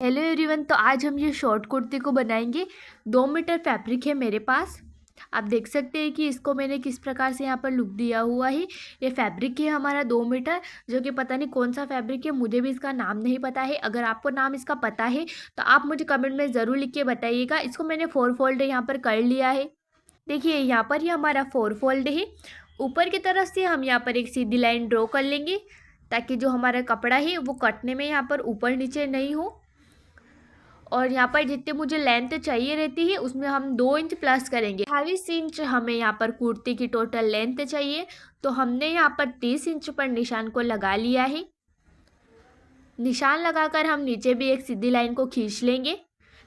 Hello everyone, तो आज हम ये शॉर्ट कुर्ती को बनाएंगे। 2 मीटर फैब्रिक है मेरे पास। आप देख सकते हैं कि इसको मैंने किस प्रकार से यहाँ पर लुक दिया हुआ है। ये फैब्रिक है हमारा 2 मीटर, जो कि पता नहीं कौन सा फैब्रिक है, मुझे भी इसका नाम नहीं पता है। अगर आपको नाम इसका पता है तो आप मुझे कमेंट में ज़रूर लिख के बताइएगा। इसको मैंने 4 फोल्ड यहाँ पर कर लिया है। देखिए यहाँ पर ये हमारा 4 फोल्ड है। ऊपर की तरफ से हम यहाँ पर एक सीधी लाइन ड्रॉ कर लेंगे, ताकि जो हमारा कपड़ा है वो कटने में यहाँ पर ऊपर नीचे नहीं हो। और यहाँ पर जितने मुझे लेंथ चाहिए रहती है उसमें हम 2 इंच प्लस करेंगे। 28 इंच हमें यहाँ पर कुर्ती की टोटल लेंथ चाहिए, तो हमने यहाँ पर 30 इंच पर निशान को लगा लिया है। निशान लगाकर हम नीचे भी एक सीधी लाइन को खींच लेंगे,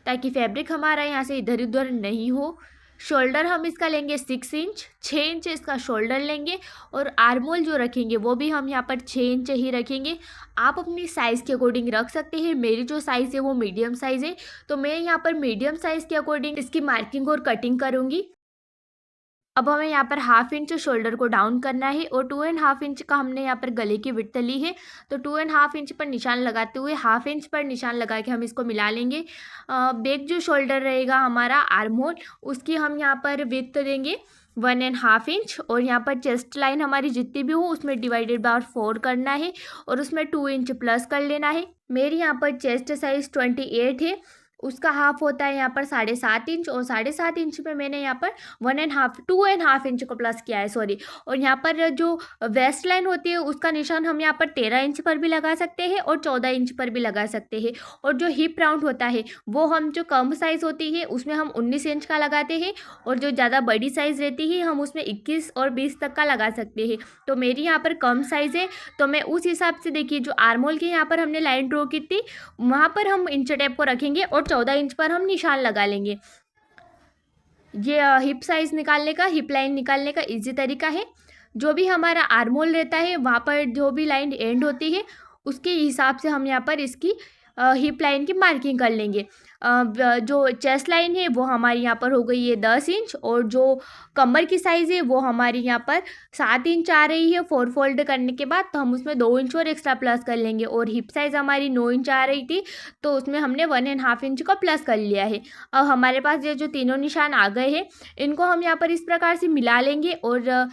ताकि फैब्रिक हमारा यहाँ से इधर उधर नहीं हो। शोल्डर हम इसका लेंगे 6 इंच, 6 इंच इसका शोल्डर लेंगे। और आर्मोल जो रखेंगे वो भी हम यहाँ पर 6 इंच ही रखेंगे। आप अपनी साइज़ के अकॉर्डिंग रख सकते हैं। मेरी जो साइज़ है वो मीडियम साइज़ है, तो मैं यहाँ पर मीडियम साइज़ के अकॉर्डिंग इसकी मार्किंग और कटिंग करूँगी। अब हमें यहाँ पर 1/2 इंच शोल्डर को डाउन करना है, और 2.5 इंच का हमने यहाँ पर गले की विड्थ ली है। तो 2.5 इंच पर निशान लगाते हुए 1/2 इंच पर निशान लगा के हम इसको मिला लेंगे। बैक जो शोल्डर रहेगा हमारा आर्महोल, उसकी हम यहाँ पर विड्थ देंगे 1.5 इंच। और यहाँ पर चेस्ट लाइन हमारी जितनी भी हो उसमें डिवाइडेड बाय 4 करना है, और उसमें 2 इंच प्लस कर लेना है। मेरी यहाँ पर चेस्ट साइज 28 है, उसका हाफ होता है यहाँ पर 7.5 इंच, और 7.5 इंच पे मैंने यहाँ पर 2.5 इंच को प्लस किया है, सॉरी। और यहाँ पर जो वेस्ट लाइन होती है उसका निशान हम यहाँ पर 13 इंच पर भी लगा सकते हैं और 14 इंच पर भी लगा सकते हैं। और जो हिप राउंड होता है वो हम जो कम साइज़ होती है उसमें हम 19 इंच का लगाते हैं, और जो ज़्यादा बड़ी साइज़ रहती है हम उसमें 21 और 20 तक का लगा सकते हैं। तो मेरी यहाँ पर कम साइज़ है, तो मैं उस हिसाब से, देखिए जो आर्मोल के यहाँ पर हमने लाइन ड्रॉ की थी वहाँ पर हम इंच टेप को रखेंगे और 14 इंच पर हम निशान लगा लेंगे। ये हिप साइज़ निकालने का, हिप लाइन निकालने का इजी तरीका है। जो भी हमारा आर्मोल रहता है वहाँ पर जो भी लाइन एंड होती है उसके हिसाब से हम यहाँ पर इसकी हिप लाइन की मार्किंग कर लेंगे। जो चेस्ट लाइन है वो हमारी यहाँ पर हो गई है 10 इंच, और जो कमर की साइज़ है वो हमारी यहाँ पर 7 इंच आ रही है। 4 फोल्ड करने के बाद तो हम उसमें 2 इंच और एक्स्ट्रा प्लस कर लेंगे। और हिप साइज़ हमारी 9 इंच आ रही थी, तो उसमें हमने 1.5 इंच का प्लस कर लिया है। अब हमारे पास ये जो तीनों निशान आ गए हैं, इनको हम यहाँ पर इस प्रकार से मिला लेंगे, और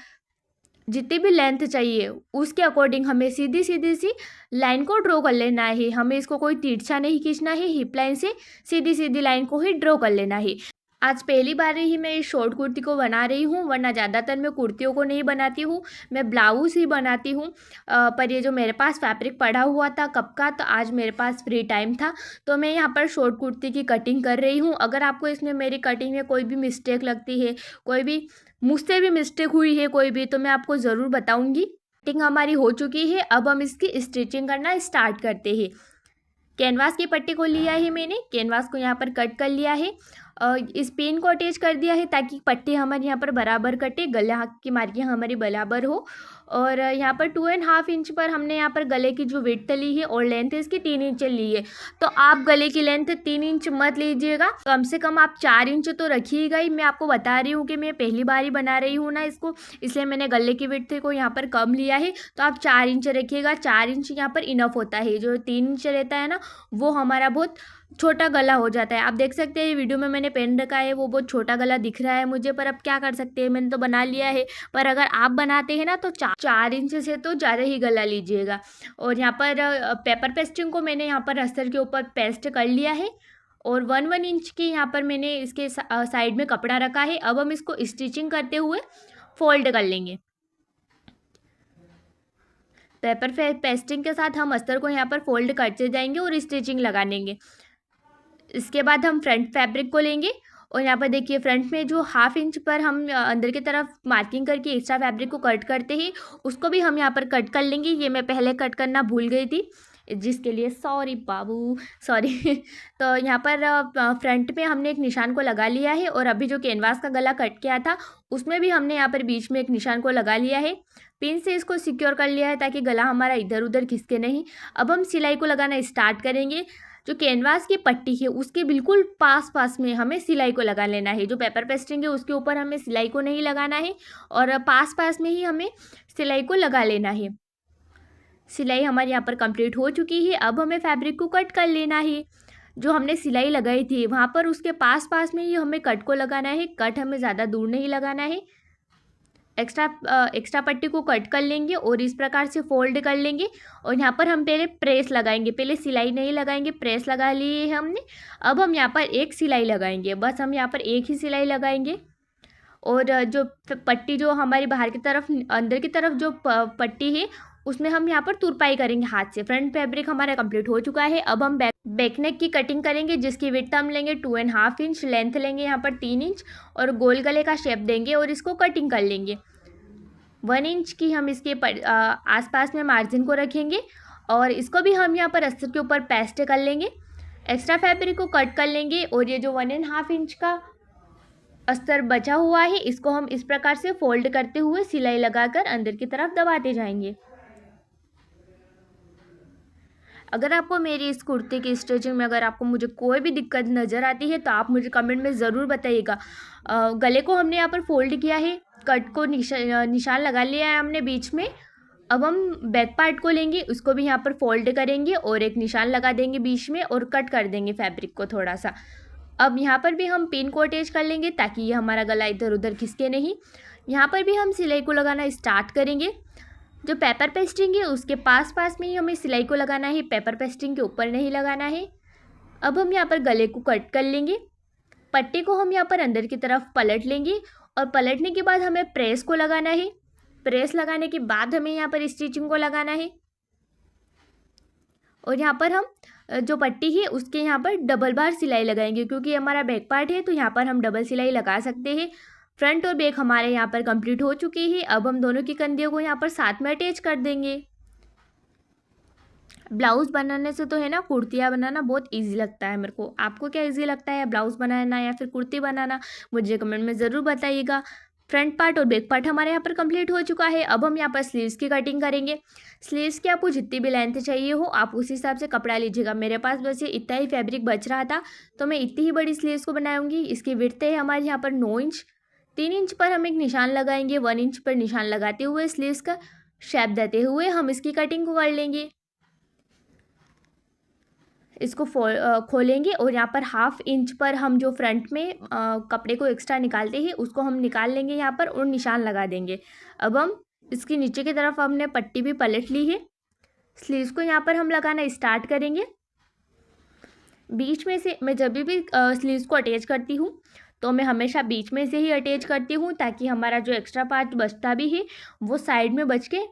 जितनी भी लेंथ चाहिए उसके अकॉर्डिंग हमें सीधी सीधी सी लाइन को ड्रॉ कर लेना है। हमें इसको कोई तिरछा नहीं खींचना है, हिप लाइन से सीधी सीधी लाइन को ही ड्रॉ कर लेना है। आज पहली बार ही मैं इस शॉर्ट कुर्ती को बना रही हूँ, वरना ज़्यादातर मैं कुर्तियों को नहीं बनाती हूँ, मैं ब्लाउज़ ही बनाती हूँ। पर ये जो मेरे पास फैब्रिक पड़ा हुआ था कब का, तो आज मेरे पास फ्री टाइम था तो मैं यहाँ पर शॉर्ट कुर्ती की कटिंग कर रही हूँ। अगर आपको इसमें मेरी कटिंग में कोई भी मिस्टेक लगती है, कोई भी मुझसे भी मिस्टेक हुई है कोई भी, तो मैं आपको ज़रूर बताऊँगी। कटिंग हमारी हो चुकी है, अब हम इसकी स्टिचिंग करना स्टार्ट करते हैं। कैनवास की पट्टी को लिया है मैंने, कैनवास को यहाँ पर कट कर लिया है, इस पिन को अटैच कर दिया है ताकि पट्टी हमारे यहाँ पर बराबर कटे, गला की मार्किंग हमारी बराबर हो। और यहाँ पर 2.5 इंच पर हमने यहाँ पर गले की जो विड्थ ली है और लेंथ है इसकी 3 इंच ली है। तो आप गले की लेंथ 3 इंच मत लीजिएगा, कम से कम आप 4 इंच तो रखिएगा ही। मैं आपको बता रही हूँ कि मैं पहली बार ही बना रही हूँ ना इसको, इसलिए मैंने गले की विड्थ को यहाँ पर कम लिया है। तो आप 4 इंच रखिएगा, 4 इंच यहाँ पर इनफ होता है। जो 3 इंच रहता है ना वो हमारा बहुत छोटा गला हो जाता है। आप देख सकते हैं वीडियो में मैंने पहन रखा है वो बहुत छोटा गला दिख रहा है मुझे, पर अब क्या कर सकते हैं, मैंने तो बना लिया है। पर अगर आप बनाते हैं ना तो 4 इंच से तो ज़्यादा ही गला लीजिएगा। और यहाँ पर पेपर पेस्टिंग को मैंने यहाँ पर अस्तर के ऊपर पेस्ट कर लिया है, और 1 इंच की यहाँ पर मैंने इसके साइड में कपड़ा रखा है। अब हम इसको स्टिचिंग करते हुए फोल्ड कर लेंगे। पेपर पेस्टिंग के साथ हम अस्तर को यहाँ पर फोल्ड करते जाएंगे और स्टिचिंग लगा लेंगे। इसके बाद हम फ्रंट फैब्रिक को लेंगे, और यहाँ पर देखिए फ्रंट में जो 1/2 इंच पर हम अंदर की तरफ मार्किंग करके एक्स्ट्रा फैब्रिक को कट करते हैं उसको भी हम यहाँ पर कट कर लेंगे। ये मैं पहले कट करना भूल गई थी, जिसके लिए सॉरी बाबू, सॉरी। तो यहाँ पर फ्रंट में हमने एक निशान को लगा लिया है, और अभी जो कैनवास का गला कट किया था उसमें भी हमने यहाँ पर बीच में एक निशान को लगा लिया है। पिन से इसको सिक्योर कर लिया है ताकि गला हमारा इधर उधर खिसके नहीं। अब हम सिलाई को लगाना स्टार्ट करेंगे। जो कैनवास की पट्टी है उसके बिल्कुल पास पास में हमें सिलाई को लगा लेना है। जो पेपर पेस्टिंग है उसके ऊपर हमें सिलाई को नहीं लगाना है, और पास पास में ही हमें सिलाई को लगा लेना है। सिलाई हमारे यहाँ पर कंप्लीट हो चुकी है, अब हमें फैब्रिक को कट कर लेना है। जो हमने सिलाई लगाई थी वहाँ पर उसके पास पास में ही हमें कट को लगाना है। कट हमें ज़्यादा दूर नहीं लगाना है। एक्स्ट्रा पट्टी को कट कर लेंगे और इस प्रकार से फोल्ड कर लेंगे और यहाँ पर हम पहले प्रेस लगाएंगे। पहले सिलाई नहीं लगाएंगे, प्रेस लगा लिए है हमने। अब हम यहाँ पर एक सिलाई लगाएंगे, बस हम यहाँ पर एक ही सिलाई लगाएंगे। और जो पट्टी जो हमारी बाहर की तरफ अंदर की तरफ जो पट्टी है उसमें हम यहाँ पर तुरपाई करेंगे हाथ से। फ्रंट फैब्रिक हमारा कंप्लीट हो चुका है। अब हम बैक नेक की कटिंग करेंगे, जिसकी विड्थ हम लेंगे 2.5 इंच, लेंथ लेंगे यहाँ पर 3 इंच और गोल गले का शेप देंगे और इसको कटिंग कर लेंगे। 1 इंच की हम इसके आसपास में मार्जिन को रखेंगे और इसको भी हम यहाँ पर अस्तर के ऊपर पेस्ट कर लेंगे। एक्स्ट्रा फैब्रिक को कट कर लेंगे और ये जो 1.5 इंच का अस्तर बचा हुआ है इसको हम इस प्रकार से फोल्ड करते हुए सिलाई लगाकर अंदर की तरफ दबाते जाएंगे। अगर आपको मेरी इस कुर्ते की स्टिचिंग में अगर आपको मुझे कोई भी दिक्कत नज़र आती है तो आप मुझे कमेंट में ज़रूर बताइएगा। गले को हमने यहाँ पर फोल्ड किया है, कट को निशान लगा लिया है हमने बीच में। अब हम बैक पार्ट को लेंगे, उसको भी यहाँ पर फोल्ड करेंगे और एक निशान लगा देंगे बीच में और कट कर देंगे फैब्रिक को थोड़ा सा। अब यहाँ पर भी हम पिन को अटैच कर लेंगे ताकि ये हमारा गला इधर उधर खिसके नहीं। यहाँ पर भी हम सिलाई को लगाना स्टार्ट करेंगे। जो पेपर पेस्टिंग है उसके पास पास में ही हमें सिलाई को लगाना है, पेपर पेस्टिंग के ऊपर नहीं लगाना है। अब हम यहाँ पर गले को कट कर लेंगे। पट्टी को हम यहाँ पर अंदर की तरफ पलट लेंगे और पलटने के बाद हमें प्रेस को लगाना है। प्रेस लगाने के बाद हमें यहाँ पर स्टिचिंग को लगाना है और यहाँ पर हम जो पट्टी है उसके यहाँ पर डबल बार सिलाई लगाएंगे, क्योंकि हमारा बैक पार्ट है तो यहाँ पर हम डबल सिलाई लगा सकते हैं। फ्रंट और बैक हमारे यहाँ पर कंप्लीट हो चुकी है। अब हम दोनों की कंधियों को यहाँ पर साथ में अटैच कर देंगे। ब्लाउज़ बनाने से तो है ना कुर्तियाँ बनाना बहुत इजी लगता है मेरे को। आपको क्या इजी लगता है, ब्लाउज़ बनाना या फिर कुर्ती बनाना, मुझे कमेंट में ज़रूर बताइएगा। फ्रंट पार्ट और बैक पार्ट हमारे यहाँ पर कंप्लीट हो चुका है। अब हम यहाँ पर स्लीव्स की कटिंग करेंगे। स्लीव्स की आपको जितनी भी लेंथ चाहिए हो आप उस हिसाब से कपड़ा लीजिएगा। मेरे पास बस ये इतना ही फैब्रिक बच रहा था तो मैं इतनी ही बड़ी स्लीव्स को बनाऊंगी। इसकी विड्थ है हमारे यहाँ पर 9 इंच। 3 इंच पर हम एक निशान लगाएंगे, 1 इंच पर निशान लगाते हुए स्लीव्स का शेप देते हुए हम इसकी कटिंग को कर लेंगे। इसको खोलेंगे और यहाँ पर 1/2 इंच पर हम जो फ्रंट में कपड़े को एक्स्ट्रा निकालते हैं उसको हम निकाल लेंगे यहाँ पर और निशान लगा देंगे। अब हम इसकी नीचे की तरफ हमने पट्टी भी पलट ली है। स्लीव्स को यहाँ पर हम लगाना स्टार्ट करेंगे। बीच में से मैं जब भी स्लीव्स को अटैच करती हूँ तो मैं हमेशा बीच में से ही अटैच करती हूँ ताकि हमारा जो एक्स्ट्रा पार्ट बचता भी है वो साइड में बच के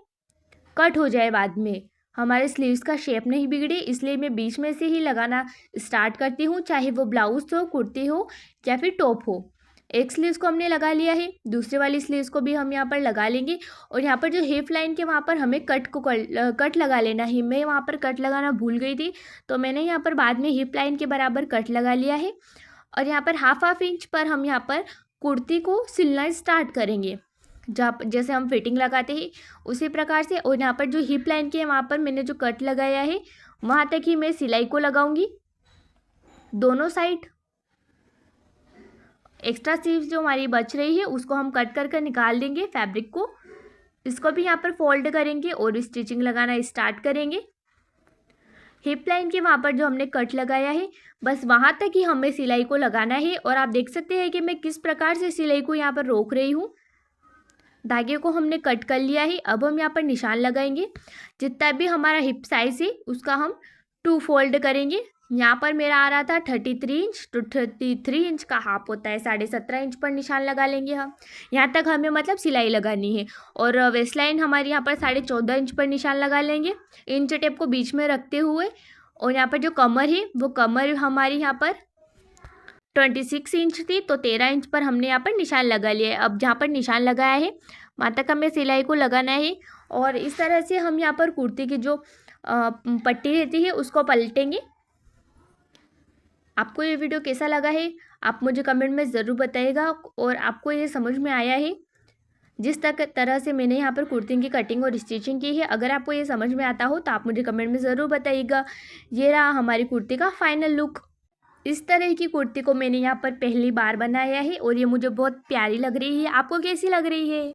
कट हो जाए, बाद में हमारे स्लीव्स का शेप नहीं बिगड़े, इसलिए मैं बीच में से ही लगाना स्टार्ट करती हूँ, चाहे वो ब्लाउज हो, कुर्ती हो या फिर टॉप हो। एक स्लीव्स को हमने लगा लिया है, दूसरी वाली स्लीव्स को भी हम यहाँ पर लगा लेंगे और यहाँ पर जो हिप लाइन के वहाँ पर हमें कट लगा लेना है। मैं वहाँ पर कट लगाना भूल गई थी तो मैंने यहाँ पर बाद में हिप लाइन के बराबर कट लगा लिया है और यहाँ पर 1/2 इंच पर हम यहाँ पर कुर्ती को सिलना स्टार्ट करेंगे। जहाँ जैसे हम फिटिंग लगाते हैं उसी प्रकार से। और यहाँ पर जो हिप लाइन के वहाँ पर मैंने जो कट लगाया है वहाँ तक ही मैं सिलाई को लगाऊंगी दोनों साइड। एक्स्ट्रा स्लीव्स जो हमारी बच रही है उसको हम कट कर कर निकाल देंगे फैब्रिक को। इसको भी यहाँ पर फोल्ड करेंगे और स्टिचिंग लगाना स्टार्ट करेंगे। हिप लाइन के वहाँ पर जो हमने कट लगाया है बस वहाँ तक ही हमें सिलाई को लगाना है। और आप देख सकते हैं कि मैं किस प्रकार से सिलाई को यहाँ पर रोक रही हूँ। धागे को हमने कट कर लिया है। अब हम यहाँ पर निशान लगाएंगे। जितना भी हमारा हिप साइज है उसका हम 2 फोल्ड करेंगे। यहाँ पर मेरा आ रहा था 33 इंच, तो 33 इंच का हाफ होता है 17.5 इंच पर निशान लगा लेंगे हम। यहाँ तक हमें मतलब सिलाई लगानी है। और वेस्ट लाइन हमारी यहाँ पर 14.5 इंच पर निशान लगा लेंगे इंच टेप को बीच में रखते हुए। और यहाँ पर जो कमर है वो कमर हमारी यहाँ पर 26 इंच थी तो 13 इंच पर हमने यहाँ पर निशान लगा लिया है। अब जहाँ पर निशान लगाया है वहाँ तक हमें सिलाई को लगाना है और इस तरह से हम यहाँ पर कुर्ती की जो पट्टी रहती है उसको पलटेंगे। आपको ये वीडियो कैसा लगा है आप मुझे कमेंट में ज़रूर बताइएगा और आपको ये समझ में आया है जिस तरह से मैंने यहाँ पर कुर्ती की कटिंग और स्टिचिंग की है। अगर आपको ये समझ में आता हो तो आप मुझे कमेंट में ज़रूर बताइएगा। ये रहा हमारी कुर्ती का फाइनल लुक। इस तरह की कुर्ती को मैंने यहाँ पर पहली बार बनाया है और ये मुझे बहुत प्यारी लग रही है। आपको कैसी लग रही है?